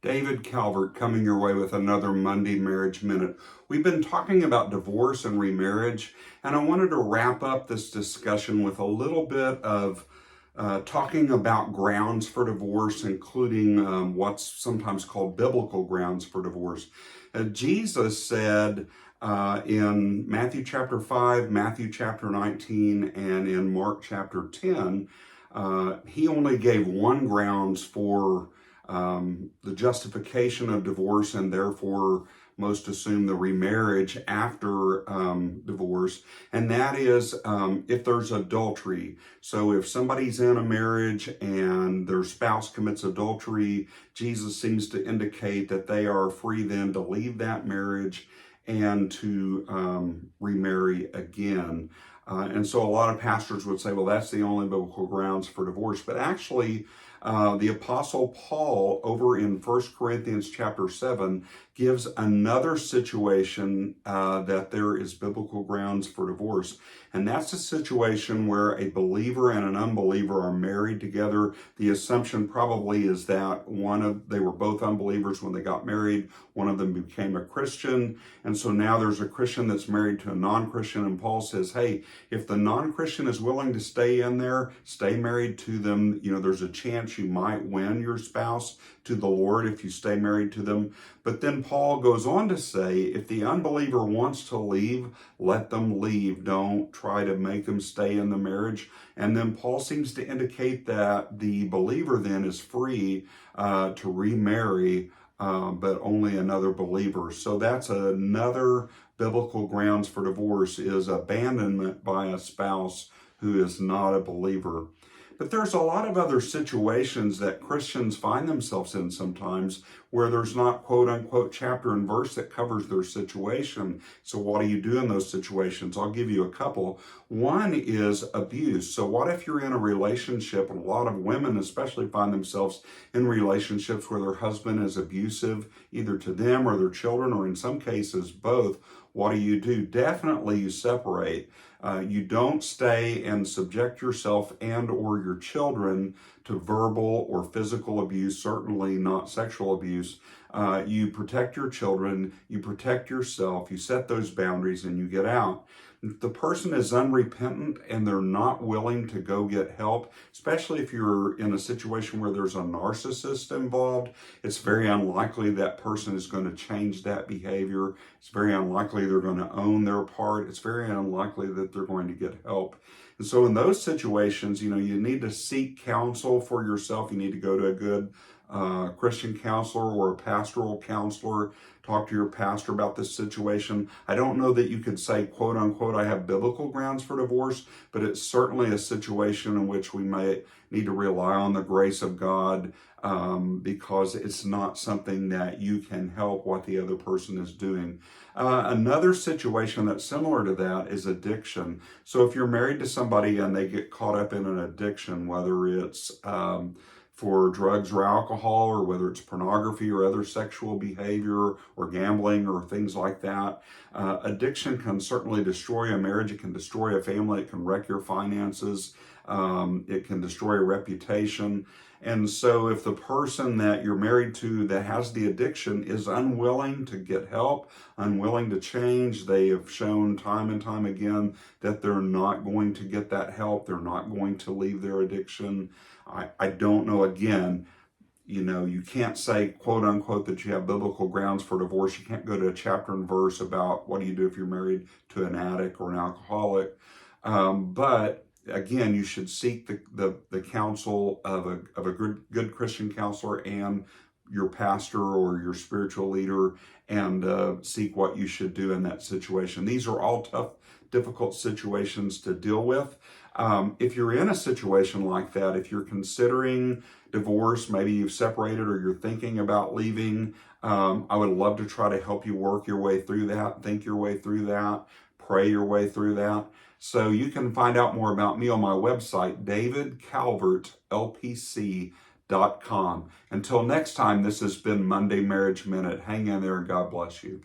David Calvert coming your way with another Monday Marriage Minute. We've been talking about divorce and remarriage, and I wanted to wrap up this discussion with a little bit of talking about grounds for divorce, including what's sometimes called biblical grounds for divorce. Jesus said in Matthew chapter 5, Matthew chapter 19, and in Mark chapter 10, he only gave one grounds for the justification of divorce, and therefore most assume the remarriage after divorce, and that is if there's adultery. So if somebody's in a marriage and their spouse commits adultery, Jesus seems to indicate that they are free then to leave that marriage and to remarry again. And so a lot of pastors would say, well, that's the only biblical grounds for divorce. But actually, the Apostle Paul over in 1 Corinthians chapter 7 gives another situation that there is biblical grounds for divorce. And that's a situation where a believer and an unbeliever are married together. The assumption probably is that they were both unbelievers when they got married. One of them became a Christian. And so now there's a Christian that's married to a non-Christian. And Paul says, hey, if the non-Christian is willing to stay in there, stay married to them. You know, there's a chance you might win your spouse to the Lord if you stay married to them. But then Paul goes on to say, if the unbeliever wants to leave, let them leave. Don't try to make them stay in the marriage. And then Paul seems to indicate that the believer then is free to remarry, but only another believer. So that's another biblical grounds for divorce, is abandonment by a spouse who is not a believer. But there's a lot of other situations that Christians find themselves in sometimes where there's not quote unquote chapter and verse that covers their situation. So what do you do in those situations? I'll give you a couple. One is abuse. So what if you're in a relationship, and a lot of women especially find themselves in relationships where their husband is abusive, either to them or their children, or in some cases both. What do? Definitely you separate. You don't stay and subject yourself and or your children to verbal or physical abuse, certainly not sexual abuse. You protect your children, you protect yourself, you set those boundaries, and you get out. If the person is unrepentant and they're not willing to go get help, especially if you're in a situation where there's a narcissist involved, it's very unlikely that person is going to change that behavior. It's very unlikely they're going to own their part. It's very unlikely that they're going to get help. And so in those situations, you need to seek counsel for yourself. You need to go to a good Christian counselor or a pastoral counselor. Talk to your pastor about this situation. I don't know that you could say, quote unquote, I have biblical grounds for divorce, but it's certainly a situation in which we may need to rely on the grace of God, because it's not something that you can help what the other person is doing. Another situation that's similar to that is addiction. So if you're married to somebody and they get caught up in an addiction, whether it's for drugs or alcohol, or whether it's pornography or other sexual behavior or gambling or things like that. Addiction can certainly destroy a marriage. It can destroy a family. It can wreck your finances. It can destroy a reputation. And so if the person that you're married to that has the addiction is unwilling to get help, unwilling to change, they have shown time and time again that they're not going to get that help. They're not going to leave their addiction. I don't know, again, you can't say, quote unquote, that you have biblical grounds for divorce. You can't go to a chapter and verse about what do you do if you're married to an addict or an alcoholic. But again, you should seek the counsel of a good Christian counselor and your pastor or your spiritual leader, and seek what you should do in that situation. These are all tough, difficult situations to deal with. If you're in a situation like that, if you're considering divorce, maybe you've separated or you're thinking about leaving, I would love to try to help you work your way through that, think your way through that, pray your way through that. So you can find out more about me on my website, davidcalvertlpc.com. Until next time, this has been Monday Marriage Minute. Hang in there and God bless you.